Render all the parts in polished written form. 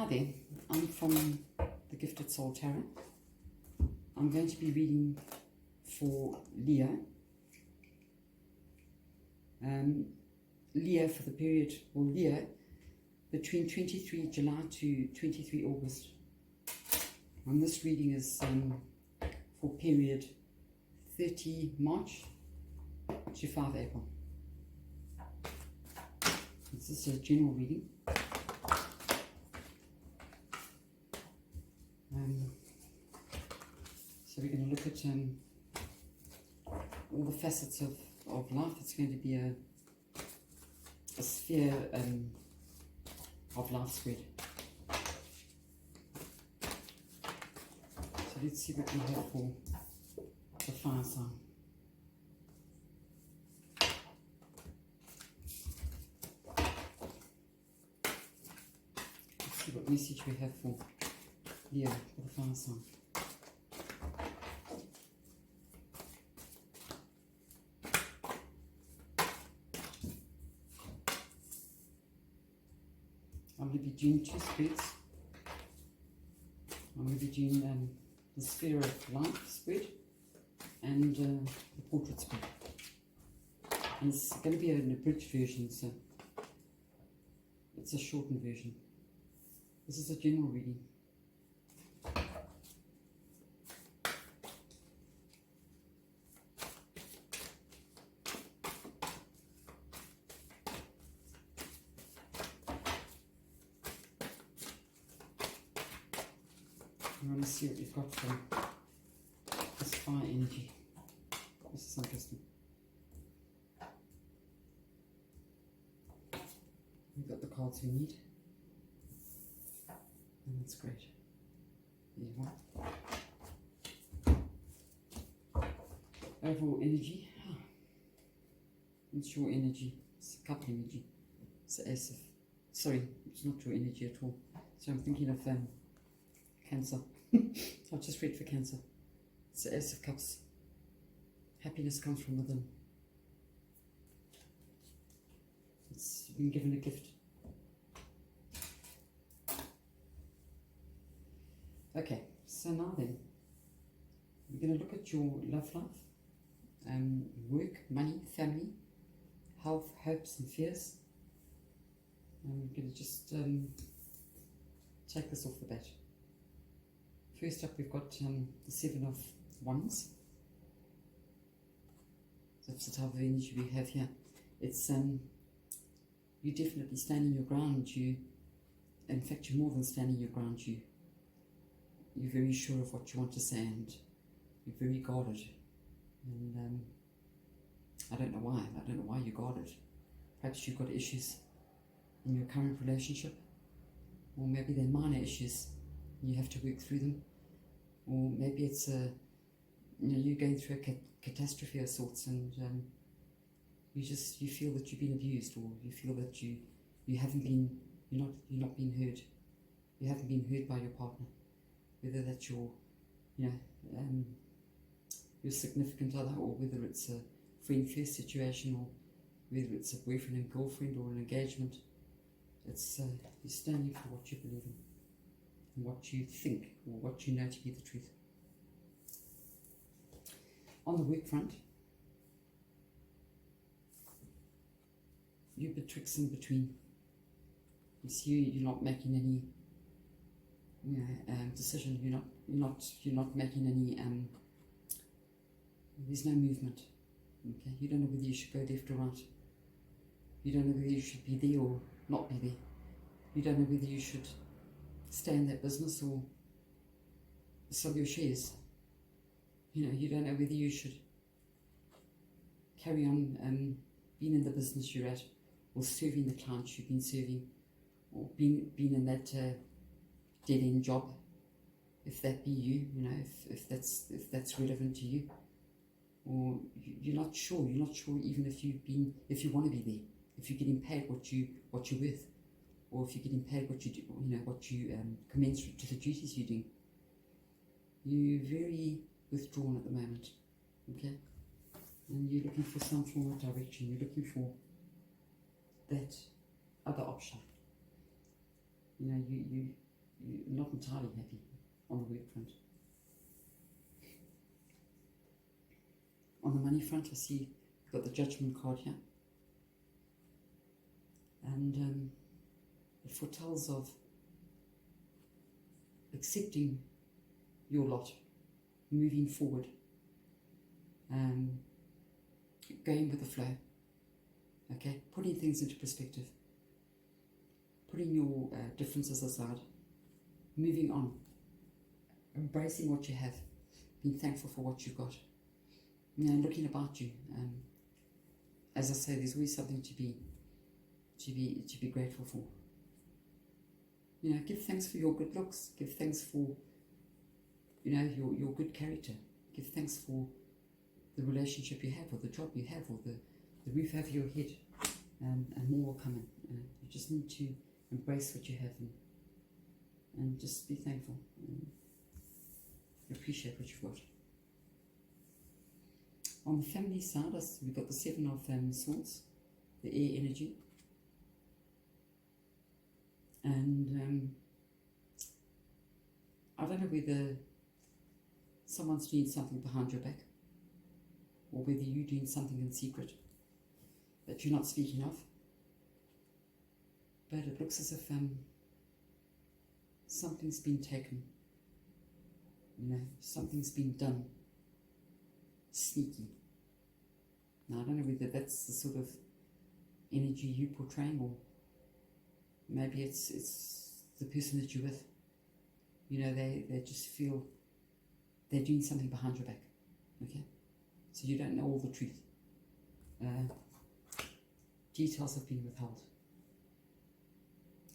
there, I'm from the Gifted Soul Tarot. I'm going to be reading for Leo. Leo for the period, or Leo, between 23 July to 23 August. And this reading is for period 30 March to 5 April. This is a general reading. So we're going to look at all the facets of life. It's going to be a sphere of life spread. So let's see what we have for the fire sign. Let's see what message we have for Leo for the fire sign. I'm going to be doing two spreads. I'm going to be doing the sphere of life spread and the portrait spread. And it's going to be an abridged version, so it's a shortened version. This is a general reading. I want to see what we've got from this fire energy. This is interesting. We've got the cards we need. And that's great. There you are. Overall energy. It's your energy. It's a couple energy. It's the ace of... Sorry, it's not your energy at all. So I'm thinking of... Cancer. So I'll just read for Cancer. It's the Ace of Cups. Happiness comes from within. It's been given a gift. Okay, so now then, we're going to look at your love life, work, money, family, health, hopes and fears. I'm going to just take this off the bat. First up, we've got the Seven of Wands. That's the type of energy we have here. It's you definitely standing your ground. In fact, you're more than standing your ground. You're very sure of what you want to say, and you're very guarded. And I don't know why. I don't know why you're guarded. Perhaps you've got issues in your current relationship, or maybe they're minor issues. You have to work through them, or maybe it's you're going through a catastrophe of sorts, and you feel that you've been abused, or you feel that you're not being heard. You haven't been heard by your partner, whether that's your significant other, or whether it's a friend first situation, or whether it's a boyfriend and girlfriend or an engagement. It's you're standing for what you believe in, what you think, or what you know to be the truth. On the work front, you're betwixt and between. You see, you're not making any decision. You're not making any. There's no movement. Okay, you don't know whether you should go left or right. You don't know whether you should be there or not be there. You don't know whether you should stay in that business or sell your shares. You don't know whether you should carry on being in the business you're at, or serving the clients you've been serving, or being in that dead-end job, if that be you, if that's relevant to you. Or you're not sure even if you want to be there, if you're getting paid what you're worth, or if you're getting paid what you do, what you commensurate to the duties you're doing. You're very withdrawn at the moment, okay? And you're looking for some form of direction. You're looking for that other option. You you're not entirely happy on the work front. On the money front, I see you've got the Judgment card here. And it foretells of accepting your lot, moving forward, going with the flow, okay, putting things into perspective, putting your differences aside, moving on, embracing what you have, being thankful for what you've got, and looking about you. As I say, there's always something to be grateful for. Give thanks for your good looks. Give thanks for, your good character. Give thanks for the relationship you have, or the job you have, or the roof over your head, and more will come in. You just need to embrace what you have and just be thankful and appreciate what you've got. On the family side, we've got the Seven of Swords, the air energy. And I don't know whether someone's doing something behind your back, or whether you're doing something in secret that you're not speaking of. But it looks as if something's been taken, something's been done sneaky. Now, I don't know whether that's the sort of energy you're portraying, or maybe it's the person that you're with. They just feel they're doing something behind your back, okay? So you don't know all the truth. Details have been withheld.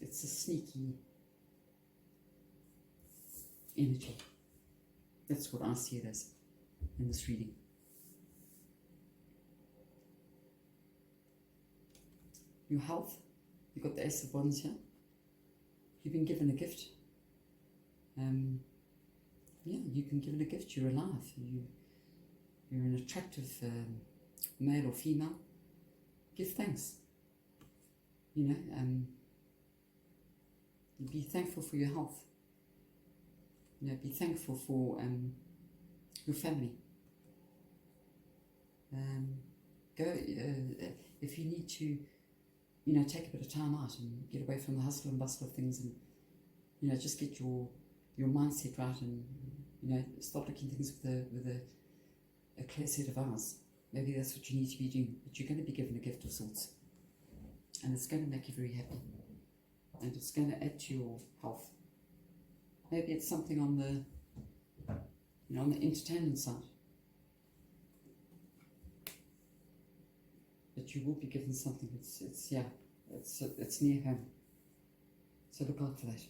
It's a sneaky energy. That's what I see it as in this reading. Your health, you've got the Ace of Wands here. You've been given a gift. You've been given a gift. You're alive. You're an attractive male or female. Give thanks. Be thankful for your health. Be thankful for your family. If you need to, take a bit of time out and get away from the hustle and bustle of things, and just get your mindset right, and start looking at things with a clear set of eyes. Maybe that's what you need to be doing. But you're going to be given a gift of sorts, and it's going to make you very happy, and it's going to add to your health. Maybe it's something on the on the entertainment side, but you will be given something. It's near home, so look out for that.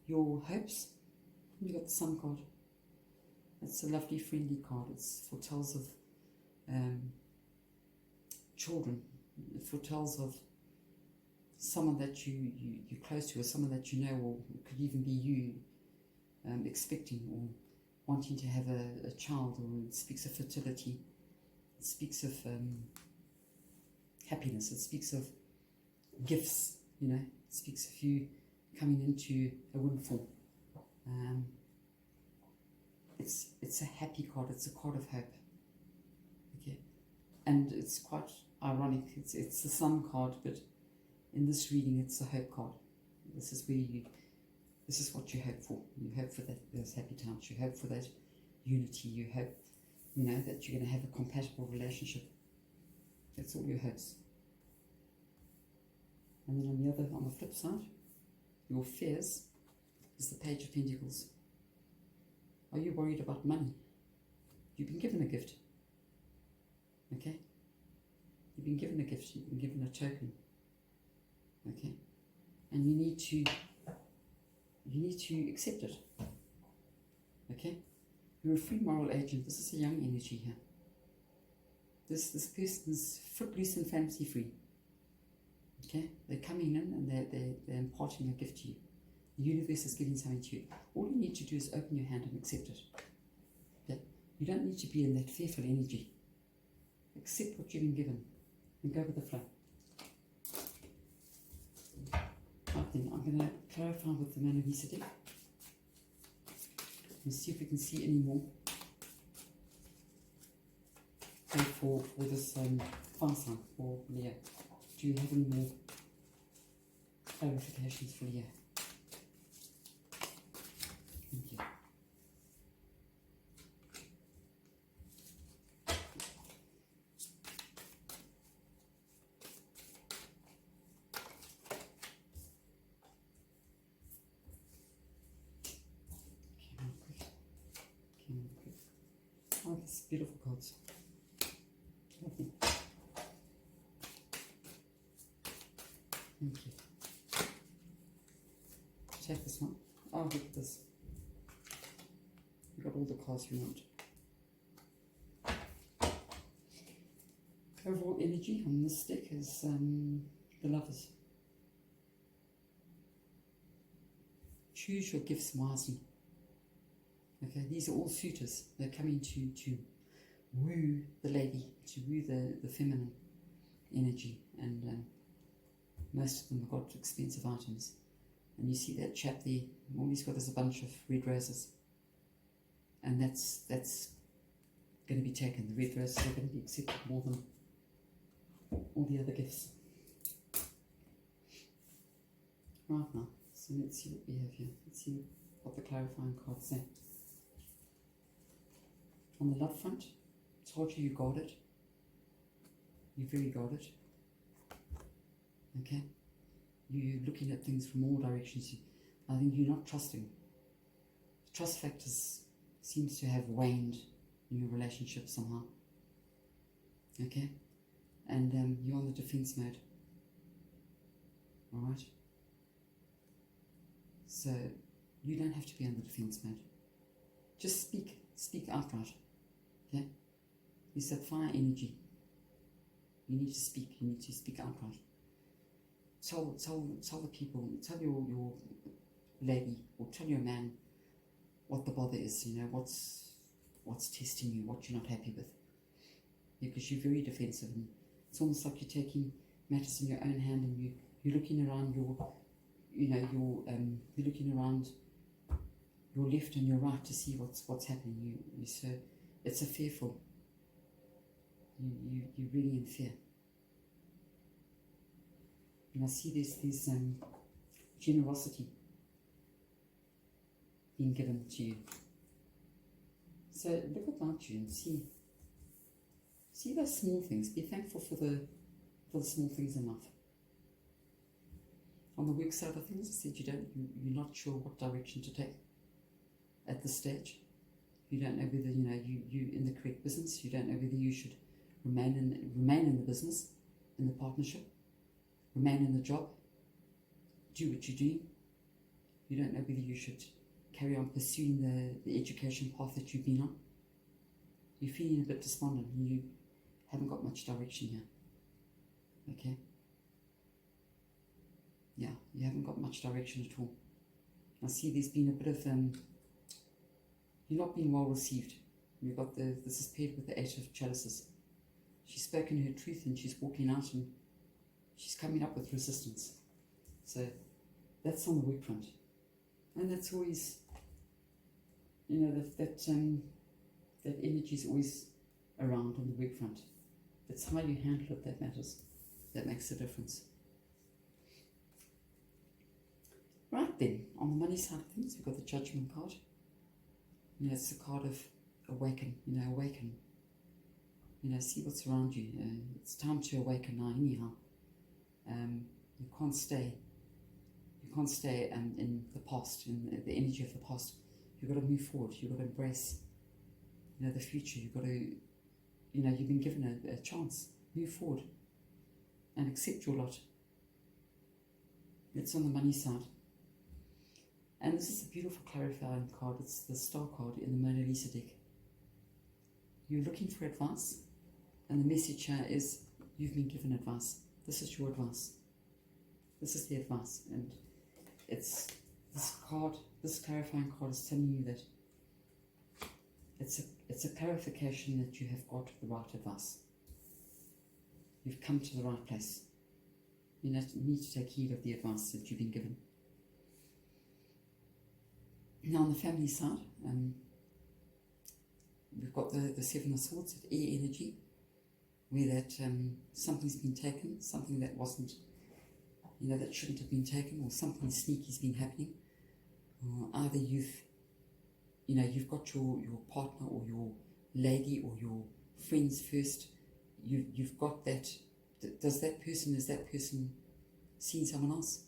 Your hopes, you got the Sun card. It's a lovely, friendly card. It foretells of children. It foretells of someone that you're close to, or someone that you know, or it could even be you expecting or wanting to have a child, or it speaks of fertility. It speaks of happiness. It speaks of gifts, it speaks of you coming into a windfall. It's a happy card. It's a card of hope. Okay, and it's quite ironic. It's the Sun card, but in this reading, it's a hope card. This is what you hope for. You hope for those happy times. You hope for that unity. You hope, that you're going to have a compatible relationship. That's all your hopes. And then on the flip side, your fears is the Page of Pentacles. Are you worried about money? You've been given a gift. Okay? You've been given a gift. You've been given a token. Okay? And you need to accept it. Okay? You're a free moral agent. This is a young energy here. This person's footloose and fancy free. Okay? They're coming in and they're imparting a gift to you. The universe is giving something to you. All you need to do is open your hand and accept it. Okay? You don't need to be in that fearful energy. Accept what you've been given and go with the flow. Right then, I'm going to clarify with the Mona Lisa deck and see if we can see any more for this fire sign for Leo. Do you have any more clarifications for Leo? Thank you. Oh, this beautiful cards. Lovely. Thank you. Take this one. Oh, look at this. You got all the cards you want. Overall energy on this deck is the Lovers. Choose your gifts wisely. Okay, these are all suitors. They're coming to woo the lady, to woo the feminine energy, and most of them have got expensive items. And you see that chap there, all he's got is a bunch of red roses, and that's going to be taken. The red roses are going to be accepted more than all the other gifts. Right now, so let's see what we have here. Let's see what the clarifying cards say. On the love front, told you got it. You very got it. Okay? You're looking at things from all directions. I think you're not trusting. The trust factors seems to have waned in your relationship somehow. Okay? And you're on the defense mode. Alright? So, you don't have to be on the defense mode. Just speak outright. Okay? It's that fire energy. You need to speak outright. Tell the people, tell your lady, or tell your man what the bother is, what's testing you, what you're not happy with. Because you're very defensive, and it's almost like you're taking matters in your own hand, and you're looking around you're looking around your left and your right to see what's happening. You so it's a fearful. You're really in fear. And I see there's generosity being given to you. So look about you and see those small things. Be thankful for the small things in life. On the work side of things, I said you're not sure what direction to take at this stage. You don't know whether you in the correct business. You don't know whether you should remain in the business, in the partnership, remain in the job, do what you're doing. You don't know whether you should carry on pursuing the education path that you've been on. You're feeling a bit despondent and you haven't got much direction here. Okay? Yeah, you haven't got much direction at all. I see there's been a bit of, you're not being well received. You've got this is paired with the 8 of chalices. She's spoken her truth and she's walking out and she's coming up with resistance. So that's on the work front. And that's always, that energy is always around on the work front. It's how you handle it that matters. That makes a difference. Right then, on the money side of things, we've got the Judgment card. It's the card of awaken, awaken. See what's around you. It's time to awaken now anyhow. You can't stay in the past, in the energy of the past. You've got to move forward. You've got to embrace, the future. You've got to, you've been given a chance. Move forward and accept your lot. It's on the money side. And this is a beautiful clarifying card. It's the Star card in the Mona Lisa deck. You're looking for advice, and the message here is you've been given advice. This is your advice. This is the advice, and it's this clarifying card is telling you that it's a clarification that you have got the right advice. You've come to the right place. You need to take heed of the advice that you've been given. Now on the family side, we've got the Seven of Swords, that air energy, where that something's been taken, something that wasn't, that shouldn't have been taken, or something sneaky's been happening. Or either you've got your partner or your lady or your friends first. You've got that. Is that person seeing someone else?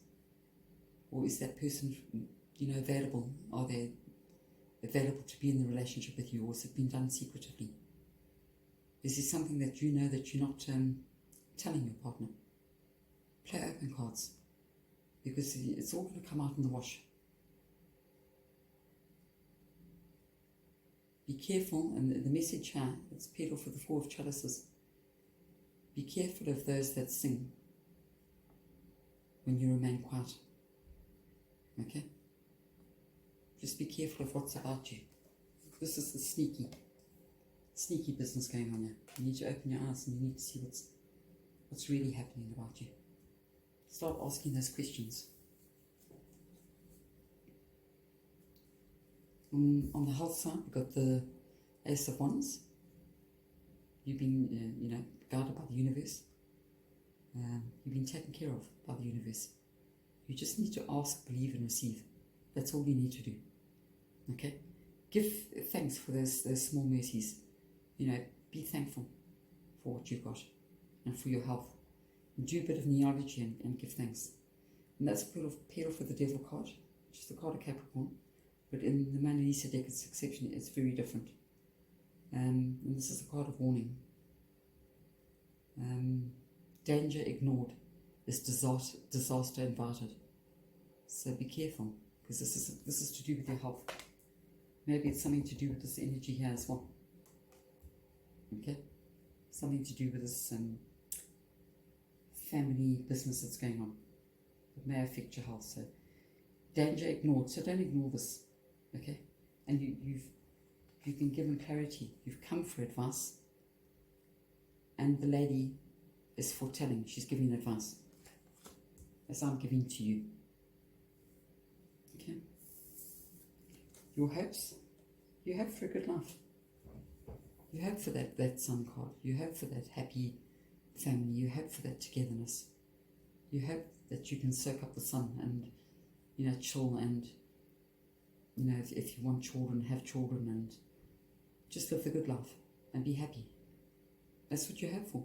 Or is that person, available? Are they available to be in the relationship with you, or has it been done secretively? Is this something that you know that you're not telling your partner? Play open cards, because it's all going to come out in the wash. Be careful, and the message here, it's paired off with the Four of Chalices. Be careful of those that sing when you remain quiet. Okay? Just be careful of what's about you. This is the sneaky business going on here. You need to open your eyes and you need to see what's really happening about you. Start asking those questions. On the health side, we've got the Ace of Wands. You've been, guided by the universe. You've been taken care of by the universe. You just need to ask, believe, and receive. That's all you need to do. Okay? Give thanks for those small mercies. Be thankful for what you've got and for your health. And do a bit of neology and give thanks. And that's paired off with the Devil card, which is the card of Capricorn. But in the Mona Lisa deck, it's exception. It's very different. And this is the card of warning. Danger ignored is disaster invited. So be careful, because this is to do with your health. Maybe it's something to do with this energy here as well. Okay? Something to do with this family business that's going on. It may affect your health. So danger ignored. So don't ignore this. Okay? And you've been given clarity. You've come for advice. And the lady is foretelling. She's giving advice, as I'm giving to you. Okay? Your hopes. You hope for a good life. You hope for that sun card. You hope for that happy family. You hope for that togetherness. You hope that you can soak up the sun and, chill and, if you want children, have children and just live the good life and be happy. That's what you hope for.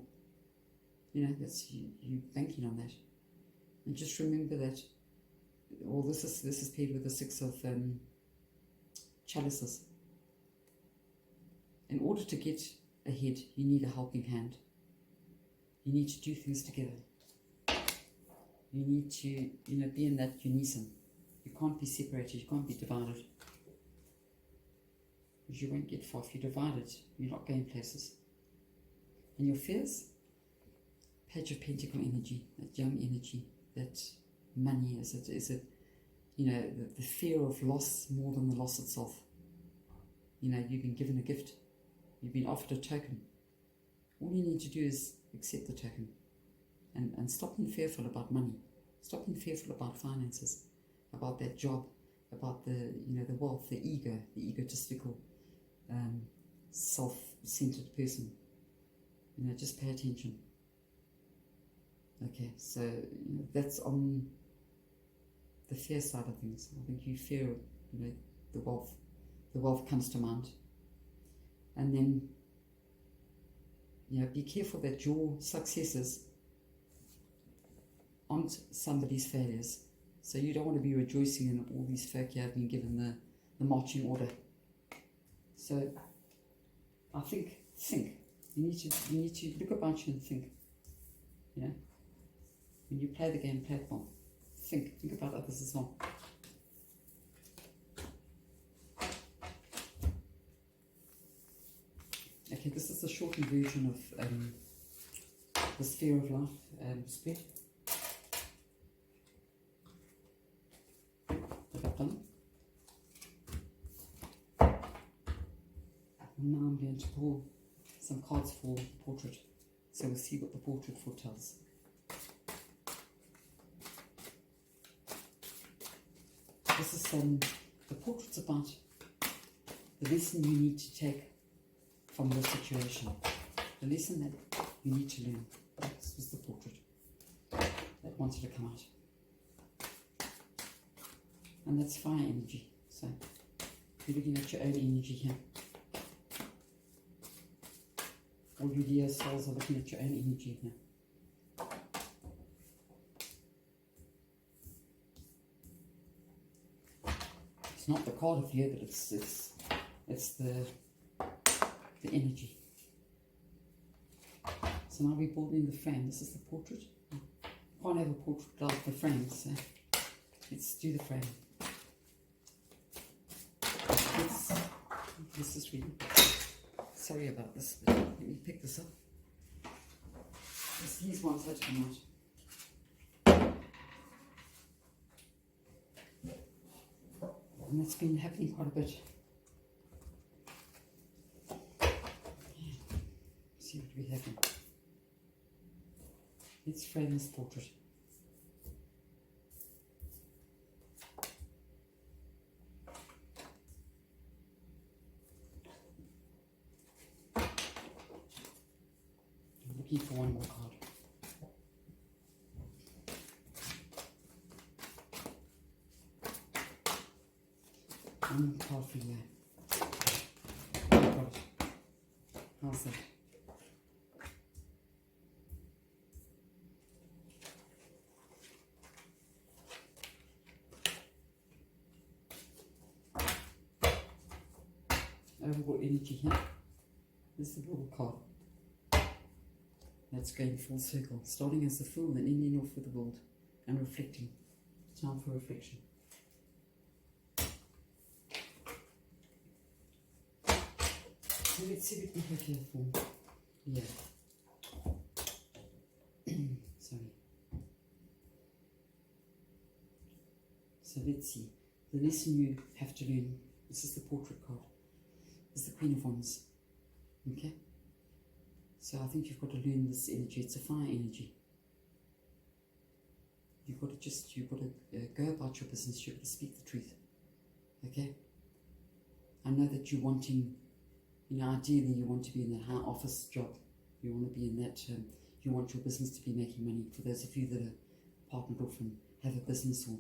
That's you banking on that. And just remember that, this is paired with the Six of Chalices. In order to get ahead, you need a helping hand. You need to do things together. You need to, be in that unison. You can't be separated. You can't be divided. Because you won't get far. If you're divided, you're not going places. And your fears? Page of Pentacle energy, that young energy, that money, is it the fear of loss more than the loss itself. You've been given a gift. You've been offered a token. All you need to do is accept the token and stop being fearful about money. Stop being fearful about finances, about that job, about the wealth, the ego, the egotistical, self-centered person. Just pay attention. Okay, so that's on the fear side of things. I think you fear, the wealth. The wealth comes to mind. And then, be careful that your successes aren't somebody's failures. So you don't want to be rejoicing in all these folk here have been given the marching order. So I think. You need to look about you and think. When you play the game, play it well. Think about others as well. Okay, this is the shortened version of the Sphere of Life spread that I've done. And now I'm going to pull some cards for the portrait. So we'll see what the portrait foretells. This is the portrait's about the lesson you need to take from the situation. The lesson that you need to learn. This was the portrait that wanted to come out. And that's fire energy. So you're looking at your own energy here. All your dear souls are looking at your own energy here. It's not the card of you, but it's the energy. So now we're building the frame. This is the portrait. You can't have a portrait without the frame, so let's do the frame. This is really, sorry about this, but let me pick this up. These ones had to come out. And that's been happening quite a bit. Yeah. See what we have here. Let's frame this portrait. I'm looking for one more card. One more card for you. Got it. How's that? Overall energy here. This is the little card. That's going full circle. Starting as the Fool, then ending off with the World. And reflecting. Time for reflection. So let's see what we have here for. Yeah. Sorry. So let's see. The lesson you have to learn. This is the portrait card. This is the Queen of Wands. Okay? So I think you've got to learn this energy. It's a fire energy. You've got to go about your business. You've got to speak the truth. Okay? I know that you're wanting, ideally you want to be in that high office job. You want to be in that, you want your business to be making money. For those of you that are partnered off and have a business, or,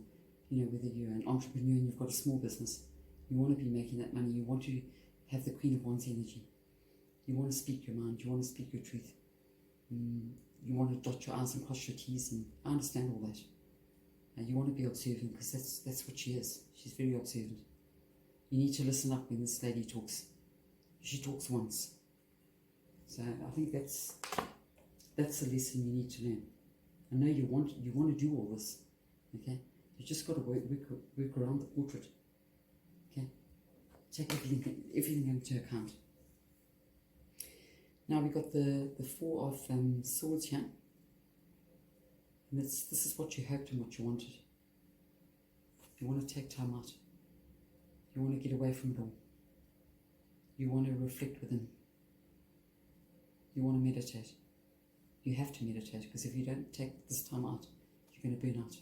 whether you're an entrepreneur and you've got a small business, you want to be making that money. You want to have the Queen of Wands energy. You want to speak your mind. You want to speak your truth. You want to dot your I's and cross your T's, and I understand all that. You want to be observant, because that's what she is. She's very observant. You need to listen up when this lady talks. She talks once. So I think that's the lesson you need to learn. I know you want to do all this. Okay? You just got to work around the portrait. Okay? Take everything into account. Now we've got the Four of Swords here. And this is what you hoped and what you wanted. You want to take time out. You want to get away from it all. You want to reflect within. You want to meditate. You have to meditate, because if you don't take this time out, you're going to burn out.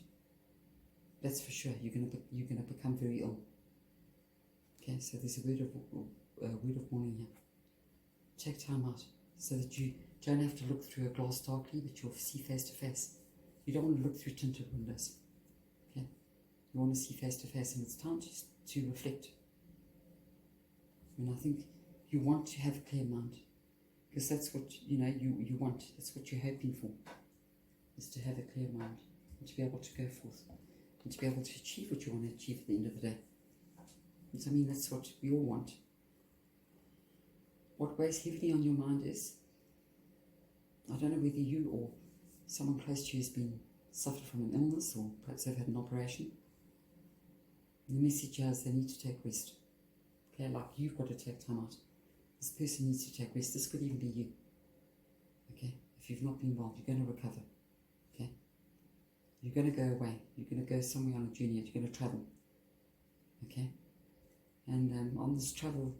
That's for sure. You're going to become very ill. Okay, so there's a word of warning here. Take time out so that you don't have to look through a glass darkly, but you'll see face to face. You don't want to look through tinted windows. Okay, you want to see face to face, and it's time to reflect. And I think you want to have a clear mind, because that's what you want. That's what you're hoping for, is to have a clear mind and to be able to go forth and to be able to achieve what you want to achieve at the end of the day. And that's what we all want. What weighs heavily on your mind is, I don't know whether you or someone close to you has been suffered from an illness, or perhaps they've had an operation. The message is they need to take rest. Okay, like you've got to take time out. This person needs to take rest. This could even be you. Okay, if you've not been well, you're going to recover. Okay, you're going to go away. You're going to go somewhere on a journey. You're going to travel. Okay, and on this travel,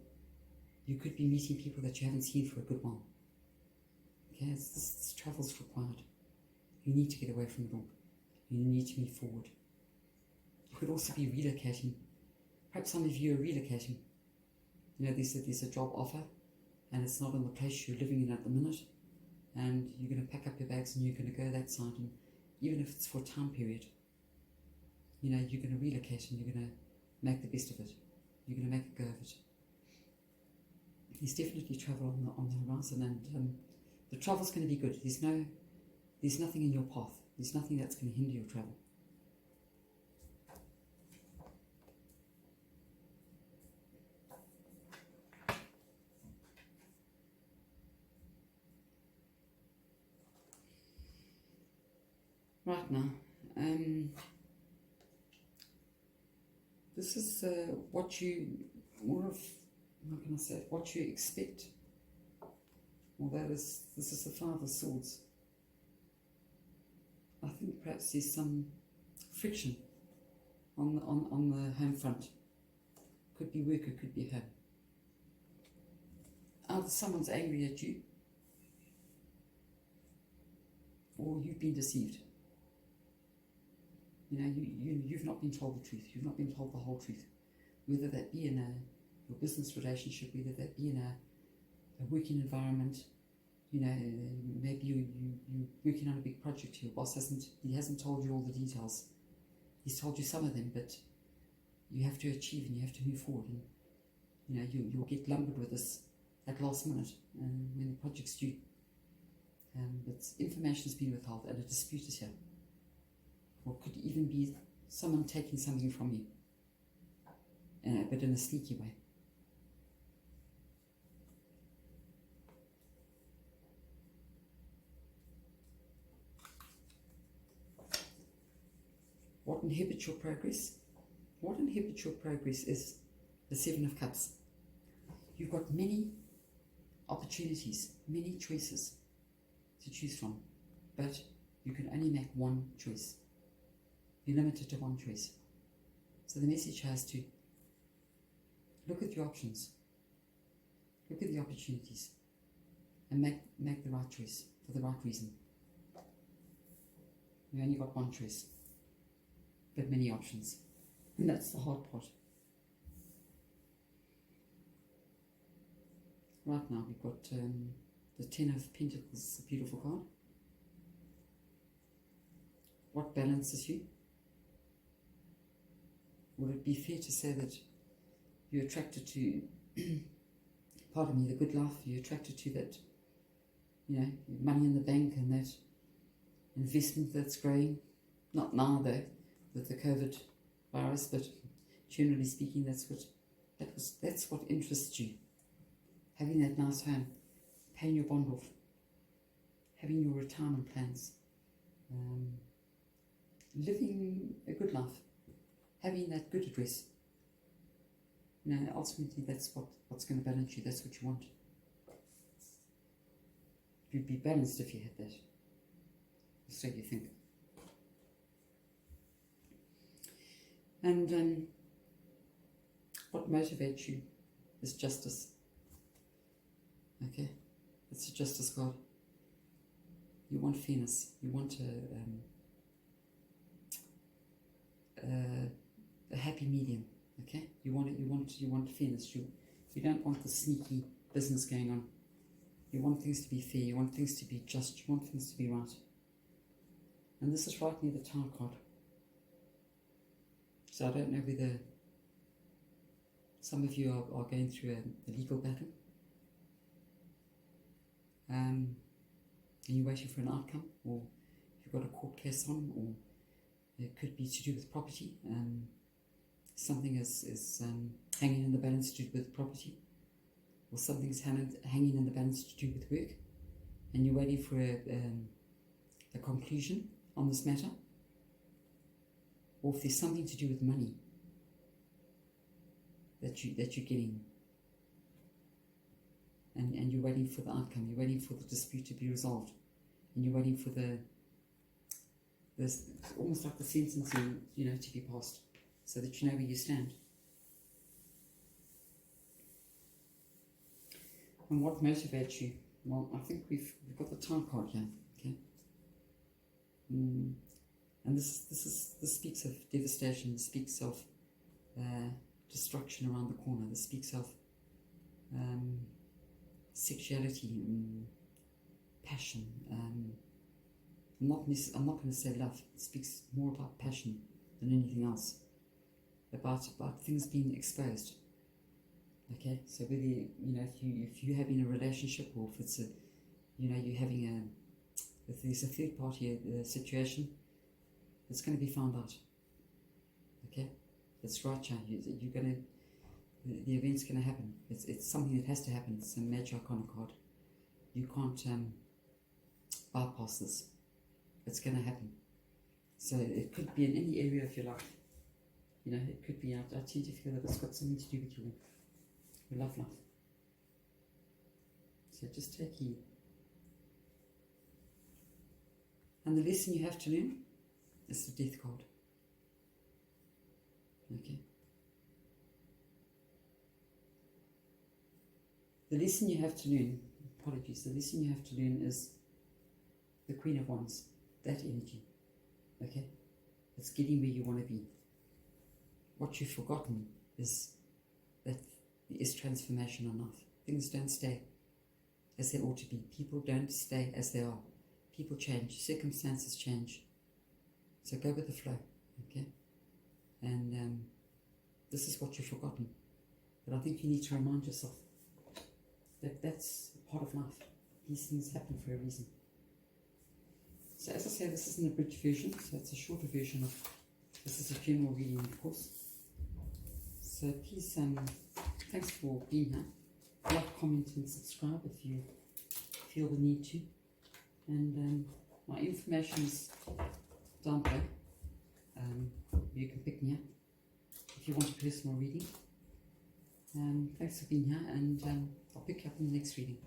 you could be meeting people that you haven't seen for a good while. Okay, this travel's required. You need to get away from it all. You need to move forward. You could also be relocating. Perhaps some of you are relocating. You know, there's a job offer and it's not in the place you're living in at the minute, and you're going to pack up your bags and you're going to go that side, and even if it's for a time period, you know, you're going to relocate and you're going to make the best of it. You're going to make a go of it. There's definitely travel on the horizon, and the travel's going to be good. There's nothing in your path. There's nothing that's going to hinder your travel. Right now, this is what you, more of, how can I say it, what you expect. Well, this is the Five of Swords. I think perhaps there's some friction on the home front. Could be work, it could be home. Either someone's angry at you, or you've been deceived. You know, you've not been told the truth. You've not been told the whole truth. Whether that be in your business relationship, whether that be in a working environment, you know, maybe you're working on a big project. Your boss hasn't told you all the details. He's told you some of them, but you have to achieve and you have to move forward. And you know, you'll get lumbered with this at last minute when the project's due. But information's been withheld and a dispute is here. Or could even be someone taking something from you, but in a sneaky way. What inhibits your progress? What inhibits your progress is the Seven of Cups. You've got many opportunities, many choices to choose from, but you can only make one choice. You're limited to one choice. So the message has to look at your options, look at the opportunities, and make the right choice for the right reason. You only got one choice, but many options. And that's the hard part. Right now we've got the Ten of Pentacles, a beautiful card. What balances you? Would it be fair to say that you're attracted to, pardon me, the good life? You're attracted to that, you know, money in the bank and that investment that's growing? Not now though, with the COVID virus, but generally speaking, that's what interests you. Having that nice home, paying your bond off, having your retirement plans, living a good life. Having that good address. You know, ultimately that's what's going to balance you. That's what you want. You'd be balanced if you had that. So you think. And what motivates you is justice. Okay? It's a justice card. You want fairness. You want a happy medium, okay? You want fairness. You don't want the sneaky business going on. You want things to be fair. You want things to be just. You want things to be right. And this is right near the Tower card. So I don't know whether some of you are going through a legal battle, and you're waiting for an outcome, or you've got a court case on, or it could be to do with property. Something is hanging in the balance to do with property, or something's hanging in the balance to do with work, and you're waiting for a conclusion on this matter. Or if there's something to do with money that you're getting, and you're waiting for the outcome, you're waiting for the dispute to be resolved, and you're waiting for this almost like the sentencing, you know, to be passed, so that you know where you stand. And what motivates you? Well, I think we've got the Tower card here. Okay. And this speaks of devastation. This speaks of destruction around the corner. This speaks of sexuality, passion. I'm not going to say love. It speaks more about passion than anything else. About things being exposed. Okay, so whether if you're having a relationship, or if it's you're having if there's a third party situation, it's going to be found out. Okay, that's right, child. You're going to. The event's going to happen. It's something that has to happen. It's a major arcana card. You can't bypass this. It's going to happen. So it could be in any area of your life. It could be. I tend to feel that it's got something to do with your love life. So just take heed. And the lesson you have to learn is the death card. Okay. The lesson you have to learn, the lesson you have to learn is the Queen of Wands, that energy. Okay? It's getting where you want to be. What you've forgotten is that there is transformation in life. Things don't stay as they ought to be. People don't stay as they are. People change. Circumstances change. So go with the flow. Okay? And this is what you've forgotten. But I think you need to remind yourself that that's part of life. These things happen for a reason. So as I say, this isn't a bridge version, so it's a shorter version of, this is a general reading, of course. So please, thanks for being here. Like, comment and subscribe if you feel the need to. And my information is down below. You can pick me up if you want a personal reading. Thanks for being here, and I'll pick you up in the next reading.